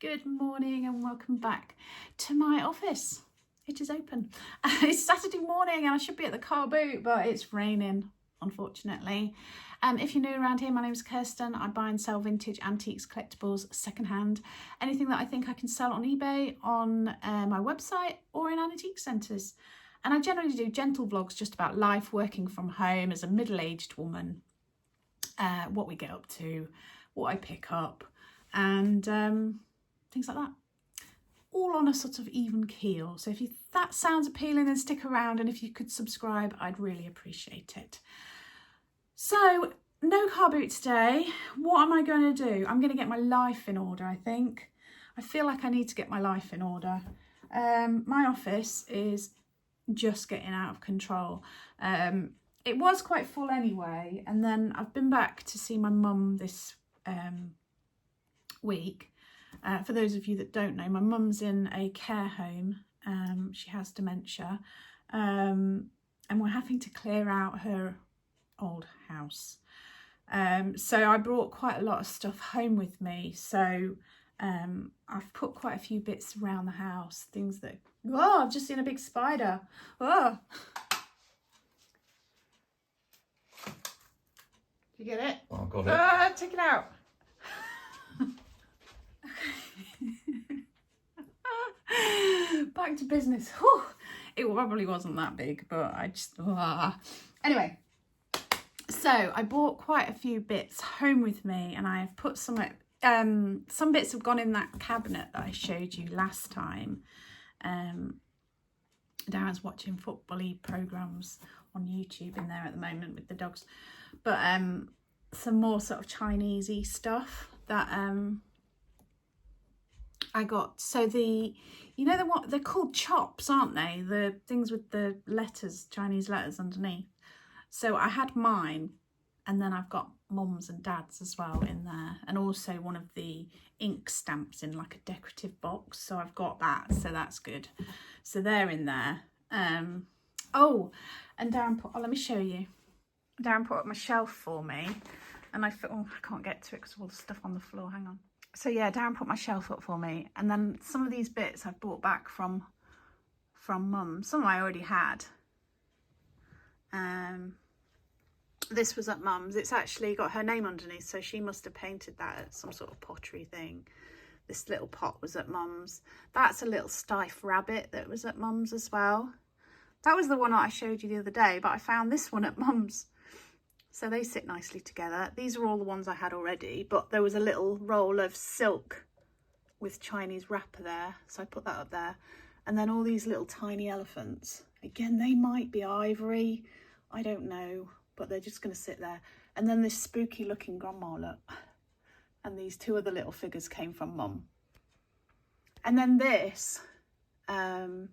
Good morning and welcome back to my office. It is open. It's Saturday morning and I should be at the car boot, but it's raining, unfortunately. If you're new around here, my name is Kirsten. I buy and sell vintage antiques, collectibles, secondhand, anything that I think I can sell on eBay, on my website or in antique centres. And I generally do gentle vlogs just about life, working from home as a middle-aged woman, what we get up to, what I pick up, and things like that. All on a sort of even keel. So if that sounds appealing, then stick around, and if you could subscribe, I'd really appreciate it. So no car boot today. What am I going to do? I'm going to get my life in order, I think. I feel like I need to get my life in order. My office is just getting out of control. It was quite full anyway, and then I've been back to see my mum this week. For those of you that don't know, my mum's in a care home. She has dementia, and we're having to clear out her old house. So I brought quite a lot of stuff home with me. So I've put quite a few bits around the house, things that, oh, I've just seen a big spider. Oh. Did you get it? Oh, I've got it. Take it out. Back to business. Whew. It probably wasn't that big, but I just... Anyway, so I bought quite a few bits home with me, and I've put some bits have gone in that cabinet that I showed you last time. Darren's watching football-y programmes on YouTube in there at the moment with the dogs. But some more sort of Chinese-y stuff that I got. So you know what they're called, chops, aren't they? The things with the letters, Chinese letters underneath. So I had mine, and then I've got mum's and dad's as well in there, and also one of the ink stamps in like a decorative box. So I've got that, so that's good. So they're in there. Oh, and Darren put, let me show you. Darren put up my shelf for me, and I thought, oh, I can't get to it because of all the stuff on the floor. Hang on. So yeah, Darren put my shelf up for me, and then some of these bits I've brought back from mum. Some I already had. This was at mum's. It's actually got her name underneath, so she must have painted that at some sort of pottery thing. This little pot was at mum's. That's a little stiff rabbit that was at mum's as well. That was the one that I showed you the other day, but I found this one at mum's. So they sit nicely together. These are all the ones I had already, but there was a little roll of silk with Chinese wrapper there. So I put that up there. And then all these little tiny elephants. Again, they might be ivory. I don't know, but they're just going to sit there. And then this spooky looking grandma, look. And these two other little figures came from mum. And then this, they're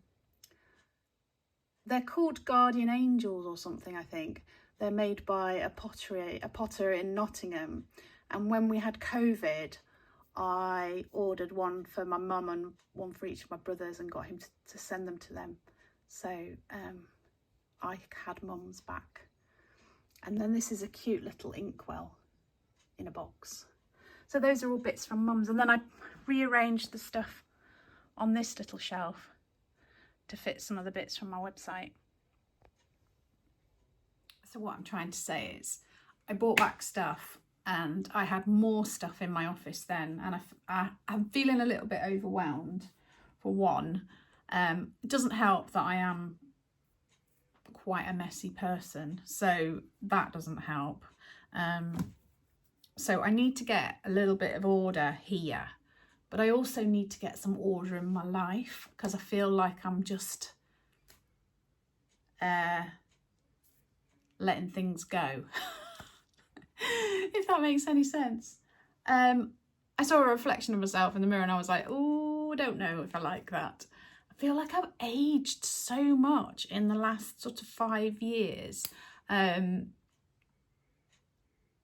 called guardian angels or something, I think. They're made by a potter in Nottingham. And when we had COVID, I ordered one for my mum and one for each of my brothers and got him to send them to them. So I had mum's back. And then this is a cute little inkwell in a box. So those are all bits from mum's. And then I rearranged the stuff on this little shelf to fit some of the bits from my website. So what I'm trying to say is I bought back stuff, and I had more stuff in my office then, and I'm feeling a little bit overwhelmed for one. It doesn't help that I am quite a messy person, so that doesn't help. So I need to get a little bit of order here, but I also need to get some order in my life, because I feel like I'm just letting things go. If that makes any sense. I saw a reflection of myself in the mirror and I was like, oh, I don't know if I like that. I feel like I've aged so much in the last sort of 5 years that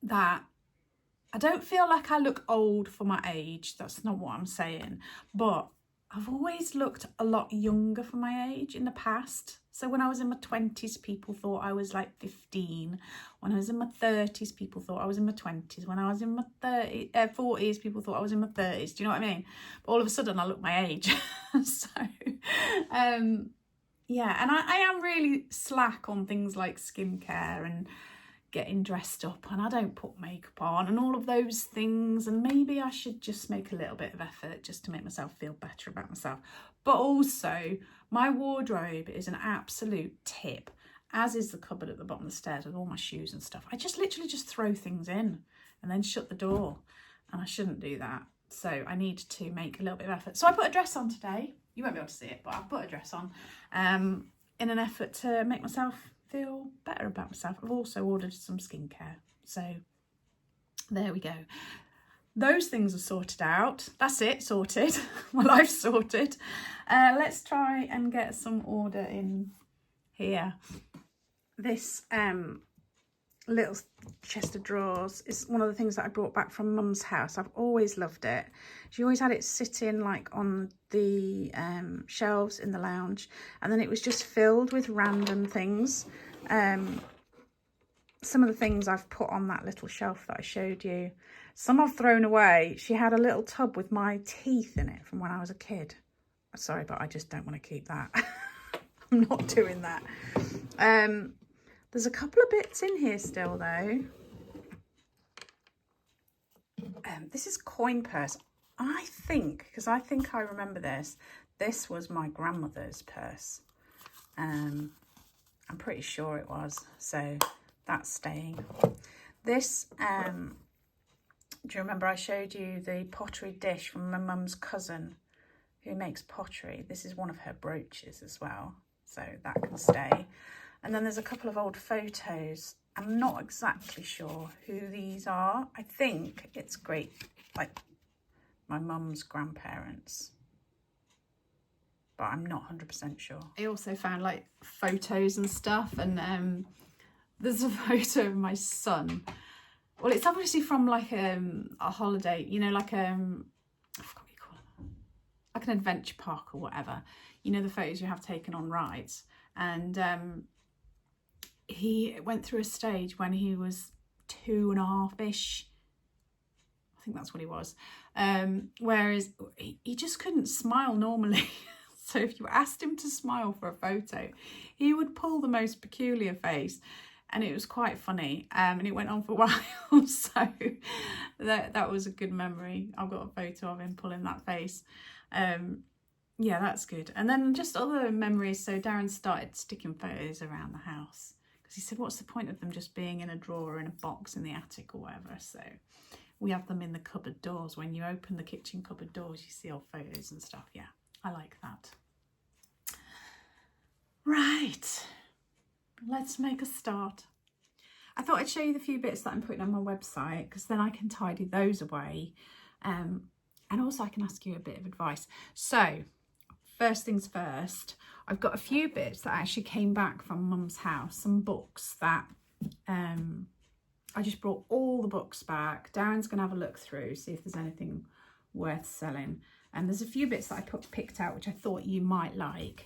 I don't feel like I look old for my age. That's not what I'm saying. But I've always looked a lot younger for my age in the past. So when I was in my 20s, people thought I was like 15. When I was in my 30s, people thought I was in my 20s. When I was in my 40s, people thought I was in my 30s. Do you know what I mean? But all of a sudden, I look my age. So, yeah. And I am really slack on things like skincare and getting dressed up, and I don't put makeup on and all of those things, and maybe I should just make a little bit of effort just to make myself feel better about myself. But also, my wardrobe is an absolute tip, as is the cupboard at the bottom of the stairs with all my shoes and stuff. I just literally just throw things in and then shut the door, and I shouldn't do that. So I need to make a little bit of effort. So I put a dress on today. You won't be able to see it, but I put a dress on in an effort to make myself feel better about myself. I've also ordered some skincare, so there we go. Those things are sorted out. That's it, sorted. My life's sorted. Let's try and get some order in here. This little chest of drawers is one of the things that I brought back from Mum's house. I've always loved it. She always had it sitting like on the shelves in the lounge, and then it was just filled with random things. Some of the things I've put on that little shelf that I showed you, some I've thrown away. She had a little tub with my teeth in it from when I was a kid. Sorry, but I just don't want to keep that. I'm not doing that. There's a couple of bits in here still though. This is coin purse. I think, because I think I remember this was my grandmother's purse. I'm pretty sure it was, so that's staying. This, do you remember I showed you the pottery dish from my mum's cousin who makes pottery? This is one of her brooches as well, so that can stay. And then there's a couple of old photos. I'm not exactly sure who these are. I think it's great, like my mum's grandparents, but I'm not 100% sure. I also found like photos and stuff, and there's a photo of my son. Well, it's obviously from like a holiday, you know, like I forgot what you call it, like an adventure park or whatever. You know, the photos you have taken on rides. And he went through a stage when he was 2.5-ish. I think that's what he was. Whereas he just couldn't smile normally. So if you asked him to smile for a photo, he would pull the most peculiar face. And it was quite funny. And it went on for a while. So that was a good memory. I've got a photo of him pulling that face. Yeah, that's good. And then just other memories. So Darren started sticking photos around the house, because he said, what's the point of them just being in a drawer or in a box in the attic or whatever? So we have them in the cupboard doors. When you open the kitchen cupboard doors, you see old photos and stuff. Yeah, I like that. Right, let's make a start. I thought I'd show you the few bits that I'm putting on my website, because then I can tidy those away. And also I can ask you a bit of advice. So first things first, I've got a few bits that actually came back from Mum's house, some books that I just brought all the books back. Darren's going to have a look through, see if there's anything worth selling. And there's a few bits that I picked out which I thought you might like.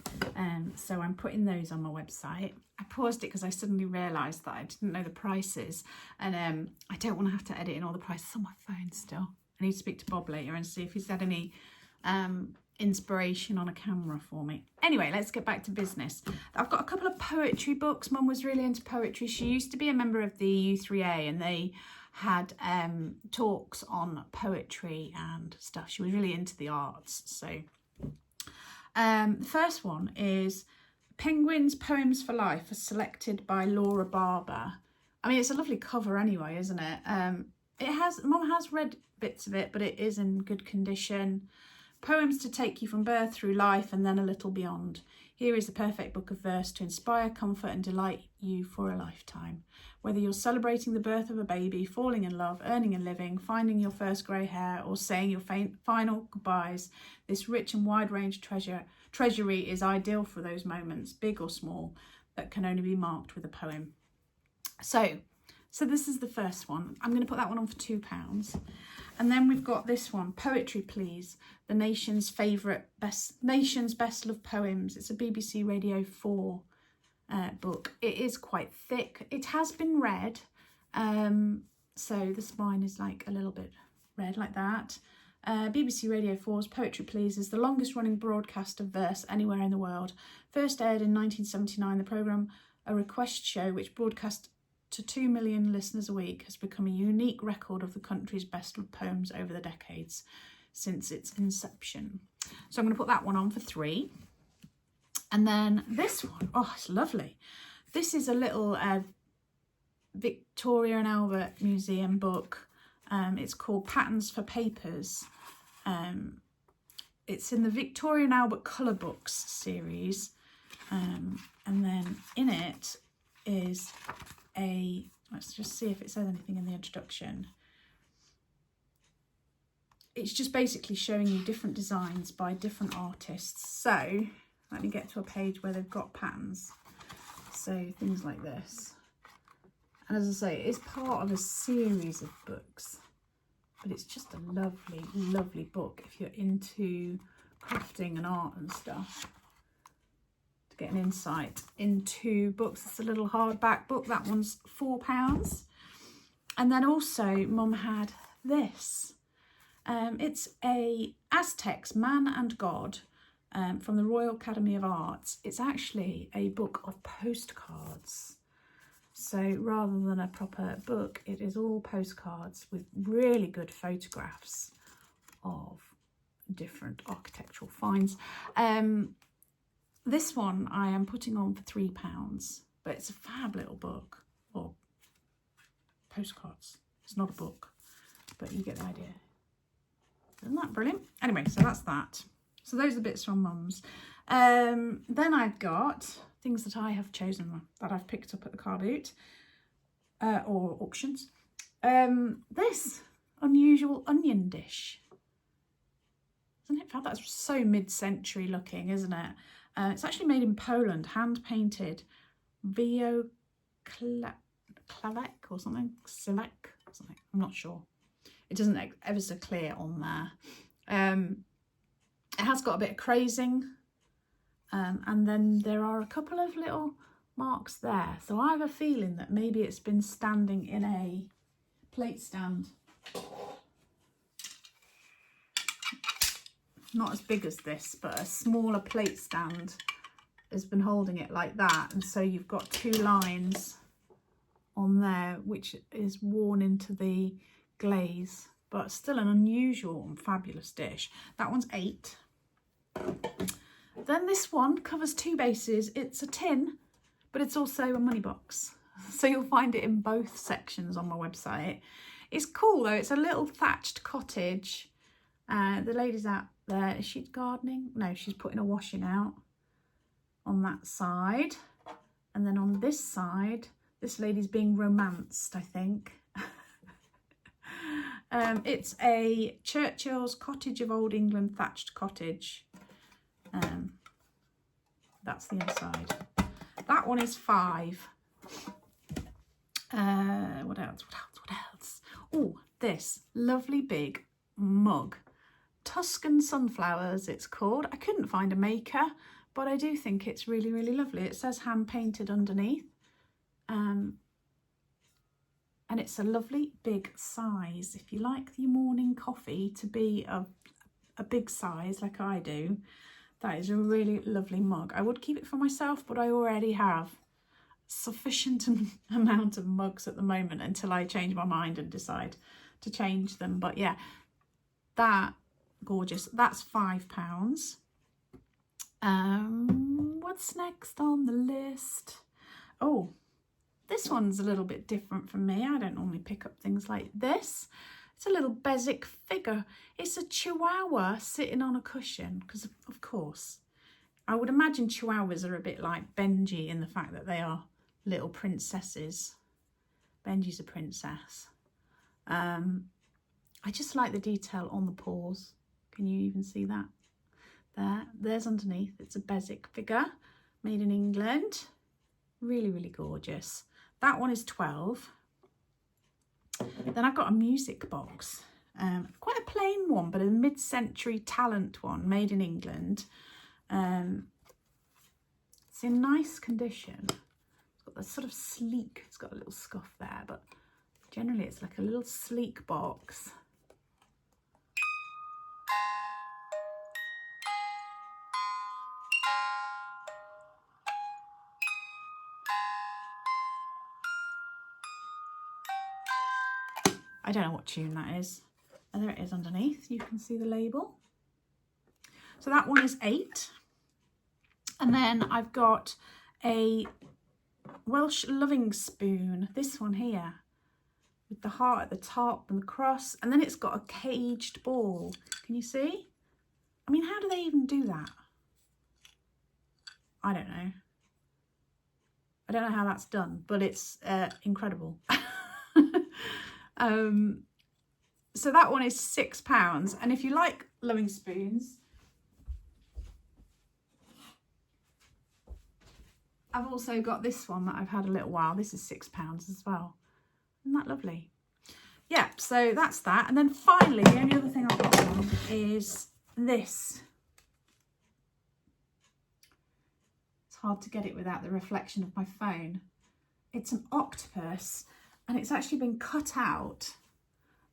So I'm putting those on my website. I paused it because I suddenly realised that I didn't know the prices. And I don't want to have to edit in all the prices on my phone still. I need to speak to Bob later and see if he's had any inspiration on a camera for me. Anyway, let's get back to business. I've got a couple of poetry books. Mum was really into poetry. She used to be a member of the U3A, and they had talks on poetry and stuff. She was really into the arts. So the first one is Penguin's Poems for Life, as selected by Laura Barber. I mean, it's a lovely cover anyway, isn't it? Mum has read bits of it, but it is in good condition. Poems to take you from birth through life and then a little beyond. Here is the perfect book of verse to inspire, comfort and delight you for a lifetime. Whether you're celebrating the birth of a baby, falling in love, earning a living, finding your first grey hair, or saying your final goodbyes, this rich and wide-range treasury is ideal for those moments, big or small, that can only be marked with a poem. So this is the first one. I'm going to put that one on for £2. And then we've got this one, Poetry Please, the nation's best loved poems. It's a BBC Radio 4 book. It is quite thick. It has been read, so the spine is like a little bit red like that. BBC Radio 4's Poetry Please is the longest running broadcast of verse anywhere in the world. First aired in 1979, the programme, a request show which broadcast to 2 million listeners a week, has become a unique record of the country's best loved poems over the decades since its inception. So I'm going to put that one on for 3. And then this one, oh, it's lovely. This is a little Victoria and Albert Museum book. It's called Patterns for Papers. It's in the Victoria and Albert Colour Books series. And then in it is let's just see if it says anything in the introduction. It's just basically showing you different designs by different artists. So let me get to a page where they've got patterns. So things like this. And as I say, it's part of a series of books, but it's just a lovely, lovely book if you're into crafting and art and stuff. To get an insight into books. It's a little hardback book. That one's £4. And then also Mum had this. It's a Aztecs, Man and God, from the Royal Academy of Arts. It's actually a book of postcards. So rather than a proper book, it is all postcards with really good photographs of different architectural finds. This one I am putting on for £3, but it's a fab little book, or postcards. It's not a book, but you get the idea. Isn't that brilliant? Anyway, so that's that. So those are bits from Mum's. Then I've got things that I have chosen, that I've picked up at the car boot or auctions. This unusual onion dish. Isn't it fab? That's so mid-century looking, isn't it? It's actually made in Poland, hand painted. Klavek or something. Silek or something. I'm not sure. It doesn't ever so clear on there. It has got a bit of crazing. And then there are a couple of little marks there. So I have a feeling that maybe it's been standing in a plate stand. Not as big as this, but a smaller plate stand has been holding it like that. And so you've got 2 lines on there, which is worn into the glaze, but still an unusual and fabulous dish. That one's £8. Then this one covers 2 bases. It's a tin, but it's also a money box. So you'll find it in both sections on my website. It's cool though. It's a little thatched cottage. The lady's out there. Is she gardening? No, she's putting a washing out on that side. And then on this side, this lady's being romanced, I think. It's a Churchill's Cottage of Old England thatched cottage. That's the inside. That one is £5. What else? Oh, this lovely big mug. Tuscan Sunflowers, it's called. I couldn't find a maker, but I do think it's really, really lovely. It says hand painted underneath. And it's a lovely big size. If you like your morning coffee to be a big size like I do, that is a really lovely mug. I would keep it for myself, but I already have sufficient amount of mugs at the moment until I change my mind and decide to change them. But yeah, that gorgeous. That's £5. What's next on the list? Oh, this one's a little bit different from me. I don't normally pick up things like this. It's a little Bezic figure. It's a Chihuahua sitting on a cushion because, of course, I would imagine Chihuahuas are a bit like Benji in the fact that they are little princesses. Benji's a princess. I just like the detail on the paws. Can you even see that? There's underneath. It's a Bezic figure made in England. Really, really gorgeous. That one is £12. Then I've got a music box. Quite a plain one, but a mid-century talent one, made in England. It's in nice condition. It's got a sort of sleek, it's got a little scuff there, but generally it's like a little sleek box. I don't know what tune that is. And there it is underneath. You can see the label. So that one is 8. And then I've got a Welsh loving spoon. This one here with the heart at the top and the cross. And then it's got a caged ball. Can you see? I mean, how do they even do that? I don't know. I don't know how that's done, but it's incredible. So that one is £6. And if you like loving spoons, I've also got this one that I've had a little while. This is £6 as well. Isn't that lovely? Yeah, so that's that. And then finally, the only other thing I've got on is this. It's hard to get it without the reflection of my phone. It's an octopus, and it's actually been cut out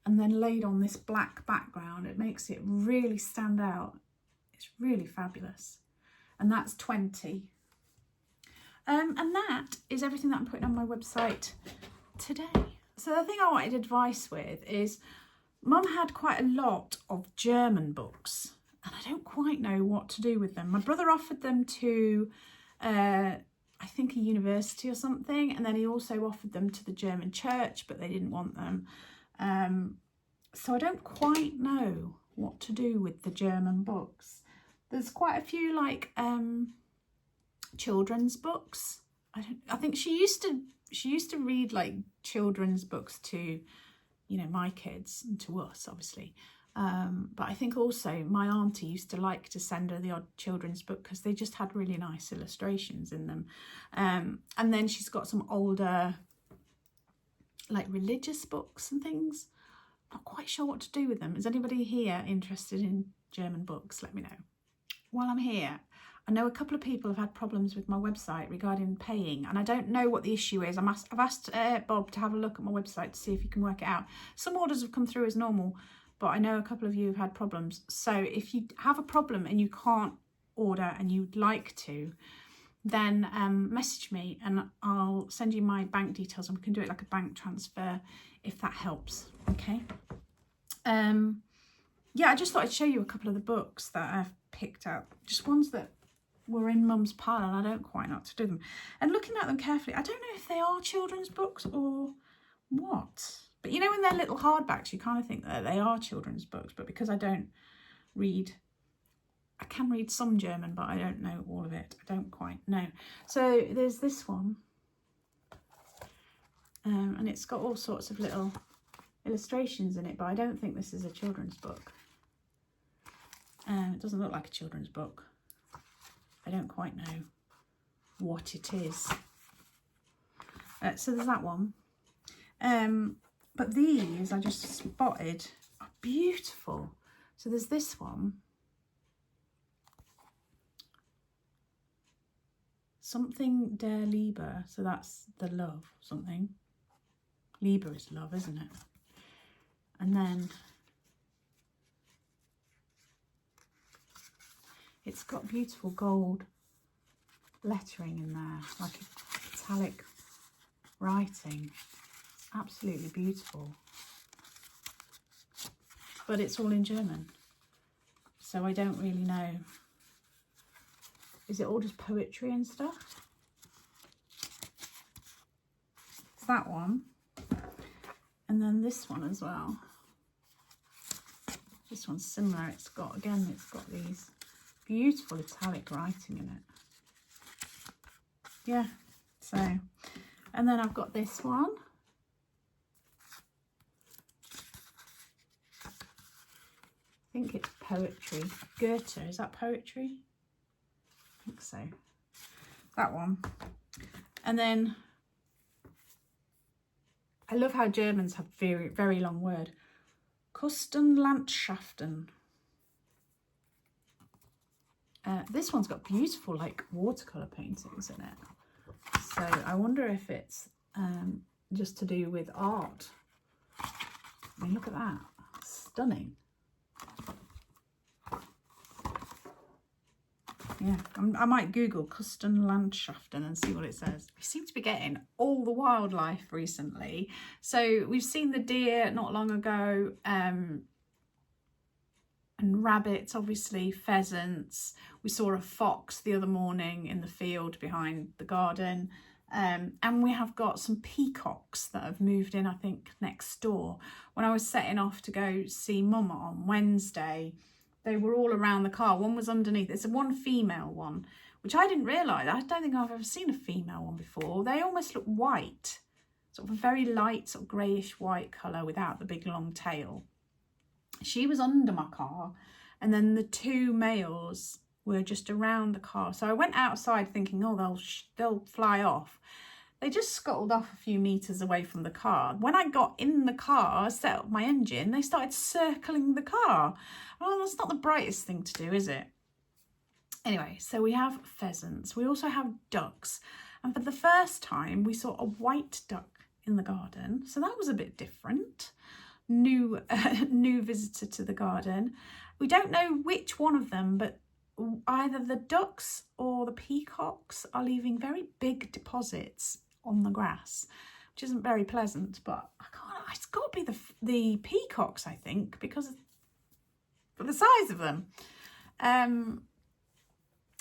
and then laid on this black background. It makes it really stand out. It's really fabulous. And that's 20. And that is everything that I'm putting on my website today. So the thing I wanted advice with is, Mum had quite a lot of German books and I don't quite know what to do with them. My brother offered them to, I think, a university or something, and then he also offered them to the German church, but they didn't want them. So I don't quite know what to do with the German books. There's quite a few like children's books. I think she used to read like children's books to, you know, my kids and to us, obviously. But I think also my auntie used to like to send her the odd children's book because they just had really nice illustrations in them. And then she's got some older like religious books and things. Not quite sure what to do with them. Is anybody here interested in German books? Let me know. While I'm here, I know a couple of people have had problems with my website regarding paying, and I don't know what the issue is. I've asked Bob to have a look at my website to see if he can work it out. Some orders have come through as normal, but I know a couple of you have had problems. So if you have a problem and you can't order and you'd like to, then message me and I'll send you my bank details and we can do it like a bank transfer if that helps. Okay. Yeah, I just thought I'd show you a couple of the books that I've picked out, just ones that were in Mum's pile and I don't quite know what to do with them. And looking at them carefully, I don't know if they are children's books or what. But you know, when they're little hardbacks, you kind of think that they are children's books, but because I don't read, I can read some German, but I don't know all of it. I don't quite know. So there's this one. And it's got all sorts of little illustrations in it, but I don't think this is a children's book. It doesn't look like a children's book. I don't quite know what it is. So there's that one. But these I just spotted are beautiful. So there's this one. Something der Liebe. So that's the love, something. Liebe is love, isn't it? And then it's got beautiful gold lettering in there, like italic writing. It's absolutely beautiful. But it's all in German, so I don't really know. Is it all just poetry and stuff? It's that one. And then this one as well. This one's similar. It's got these beautiful italic writing in it. Yeah, so, and then I've got this one. I think it's poetry. Goethe, is that poetry? I think so. That one. And then I love how Germans have very, very long word. Kirsten'scuriosities. This one's got beautiful like watercolour paintings in it. So I wonder if it's just to do with art. I mean, look at that. Stunning. Yeah, I might Google Kirsten'scuriosities and see what it says. We seem to be getting all the wildlife recently. So we've seen the deer not long ago, and rabbits, obviously, pheasants. We saw a fox the other morning in the field behind the garden. And we have got some peacocks that have moved in, I think, next door. When I was setting off to go see Mum on Wednesday, they were all around the car. One was underneath. It's a one female one, which I didn't realise. I don't think I've ever seen a female one before. They almost look white, sort of a very light, sort of greyish white colour without the big long tail. She was under my car, and then the two males were just around the car. So I went outside thinking, oh, they'll fly off. They just scuttled off a few metres away from the car. When I got in the car, set up my engine, they started circling the car. Oh, that's not the brightest thing to do, is it? Anyway, so we have pheasants. We also have ducks. And for the first time, we saw a white duck in the garden. So that was a bit different. New visitor to the garden. We don't know which one of them, but either the ducks or the peacocks are leaving very big deposits on the grass, which isn't very pleasant. But it's got to be the peacocks, I think, because of the size of them.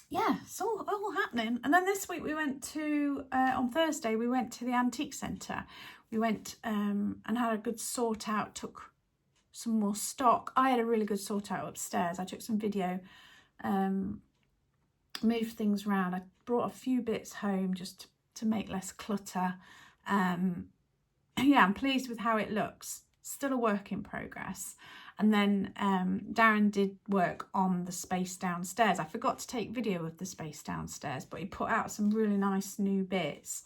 Yeah, it's all happening. And then this week we went to on Thursday we went to the antique centre. We went and had a good sort out, took some more stock. I had a really good sort out upstairs. I took some video, moved things around. I brought a few bits home just to make less clutter. Yeah, I'm pleased with how it looks. Still a work in progress. And then Darren did work on the space downstairs. I forgot to take video of the space downstairs, but he put out some really nice new bits.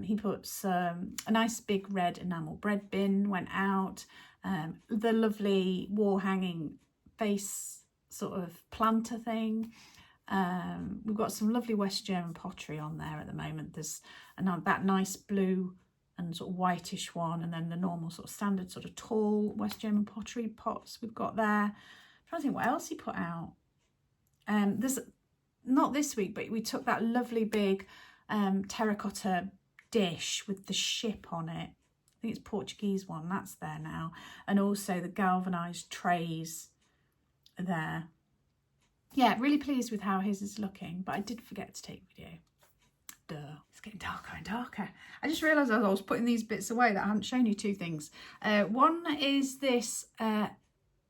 He put a nice big red enamel bread bin went out. The lovely wall hanging face sort of planter thing. We've got some lovely West German pottery on there at the moment. There's that nice blue and sort of whitish one, and then the normal sort of standard sort of tall West German pottery pots we've got there. I'm trying to think what else he put out. There's not this week, but we took that lovely big terracotta dish with the ship on it. I think it's Portuguese one, that's there now. And also the galvanised trays are there. Yeah, really pleased with how his is looking, but I did forget to take video. Duh. It's getting darker and darker. I just realised as I was putting these bits away that I haven't shown you two things. One is this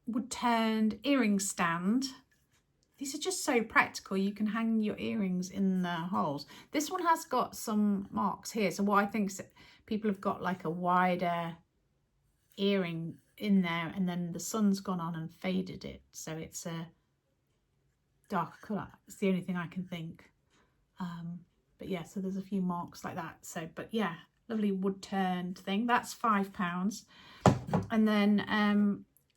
wood-turned earring stand. These are just so practical. You can hang your earrings in the holes. This one has got some marks here. So what I think is that people have got like a wider earring in there, and then the sun's gone on and faded it. So it's a darker colour. It's the only thing I can think. But yeah, so there's a few marks like that. So, but yeah, lovely wood turned thing. That's £5. And then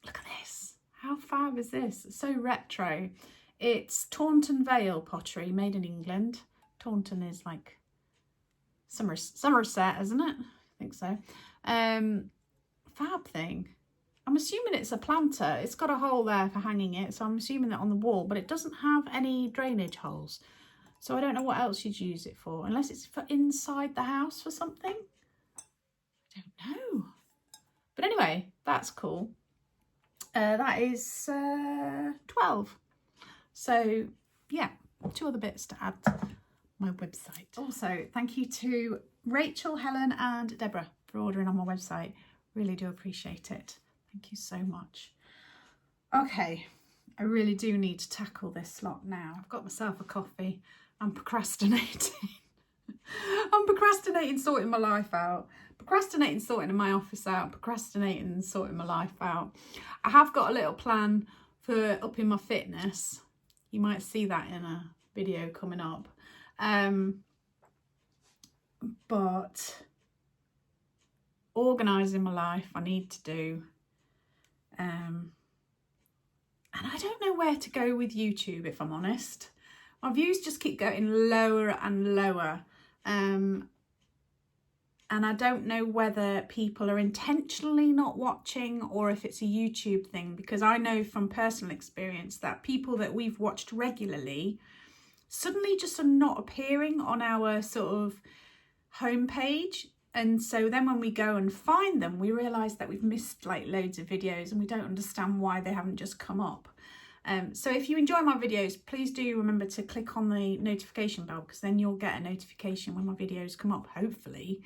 look at this. How fab is this? It's so retro. It's Taunton Vale pottery, made in England. Taunton is like Somerset, isn't it? I think so. Fab thing. I'm assuming it's a planter. It's got a hole there for hanging it, so I'm assuming that on the wall, but it doesn't have any drainage holes. So I don't know what else you'd use it for, unless it's for inside the house for something. I don't know. But anyway, that's cool. That is 12. So yeah, 2 other bits to add to my website. Also, thank you to Rachel, Helen and Deborah for ordering on my website. Really do appreciate it. Thank you so much. Okay, I really do need to tackle this lot now. I've got myself a coffee. I'm procrastinating. I'm procrastinating sorting my life out. Procrastinating sorting my office out. Procrastinating sorting my life out. I have got a little plan for upping my fitness. You might see that in a video coming up. But organising my life I need to do. And I don't know where to go with YouTube, if I'm honest. My views just keep getting lower and lower. And I don't know whether people are intentionally not watching or if it's a YouTube thing, because I know from personal experience that people that we've watched regularly suddenly just are not appearing on our sort of homepage. And so then when we go and find them, we realise that we've missed like loads of videos and we don't understand why they haven't just come up. So if you enjoy my videos, please do remember to click on the notification bell, because then you'll get a notification when my videos come up, hopefully.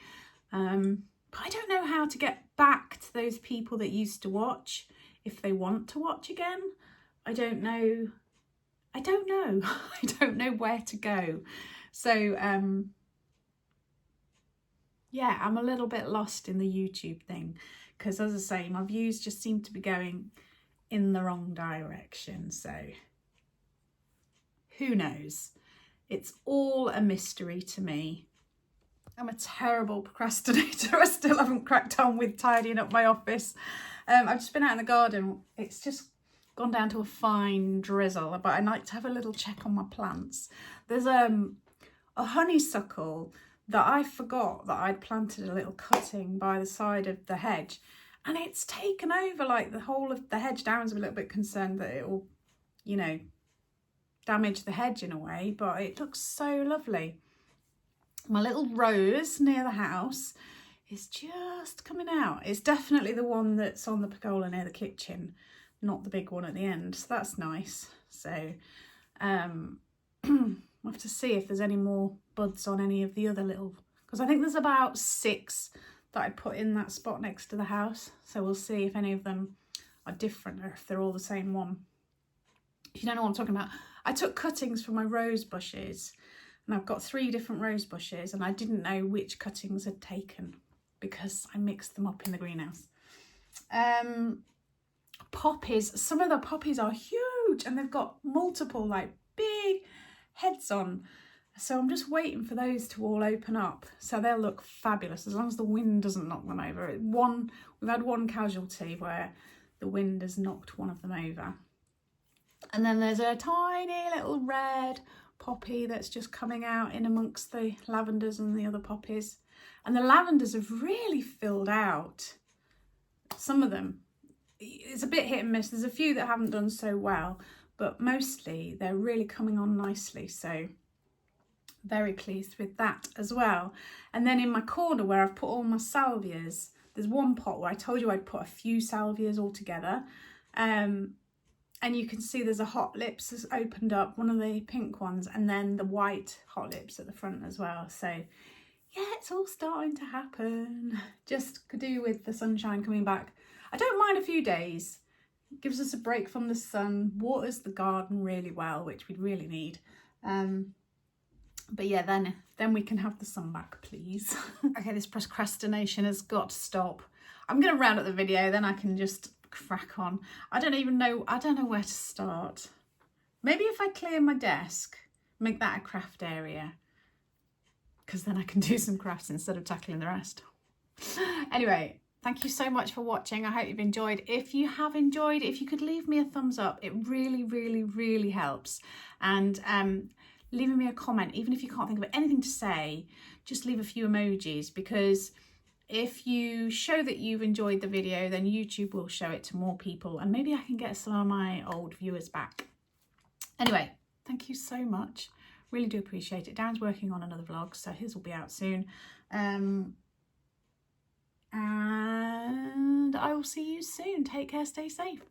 But I don't know how to get back to those people that used to watch if they want to watch again. I don't know. I don't know where to go. So yeah, I'm a little bit lost in the YouTube thing, because as I say, my views just seem to be going in the wrong direction. So who knows? It's all a mystery to me. I'm a terrible procrastinator. I still haven't cracked on with tidying up my office. I've just been out in the garden. It's just gone down to a fine drizzle, but I like to have a little check on my plants. There's a honeysuckle that I forgot that I'd planted a little cutting by the side of the hedge, and it's taken over like the whole of the hedge. Darren's a little bit concerned that it will, you know, damage the hedge in a way, but it looks so lovely. My little rose near the house is just coming out. It's definitely the one that's on the pergola near the kitchen, not the big one at the end. So that's nice. So we'll have to see if there's any more buds on any of the other little, because I think there's about 6 that I put in that spot next to the house. So we'll see if any of them are different or if they're all the same one. If you don't know what I'm talking about, I took cuttings from my rose bushes, and I've got 3 different rose bushes, and I didn't know which cuttings had taken because I mixed them up in the greenhouse. Poppies, some of the poppies are huge and they've got multiple like big heads on. So I'm just waiting for those to all open up. So they'll look fabulous as long as the wind doesn't knock them over. We've had one casualty where the wind has knocked one of them over. And then there's a tiny little red poppy that's just coming out in amongst the lavenders and the other poppies. And the lavenders have really filled out. Some of them, it's a bit hit and miss. There's a few that haven't done so well, but mostly they're really coming on nicely. So very pleased with that as well. And then in my corner where I've put all my salvias, there's one pot where I told you I'd put a few salvias all together. And you can see there's a hot lips that's opened up, one of the pink ones, and then the white hot lips at the front as well. So yeah, it's all starting to happen. Just could do with the sunshine coming back. I don't mind a few days. It gives us a break from the sun, waters the garden really well, which we really need. But yeah, then we can have the sun back, please. Okay, this procrastination has got to stop. I'm going to round up the video, then I can just crack on. I don't know where to start. Maybe if I clear my desk, make that a craft area, because then I can do some crafts instead of tackling the rest. Anyway, thank you so much for watching. I hope you've enjoyed. If you have enjoyed, if you could leave me a thumbs up, it really, really, really helps. And leaving me a comment, even if you can't think of anything to say, just leave a few emojis, because if you show that you've enjoyed the video, then YouTube will show it to more people, and maybe I can get some of my old viewers back. Anyway, thank you so much. Really do appreciate it. Darren's working on another vlog, so his will be out soon. And I will see you soon. Take care, stay safe.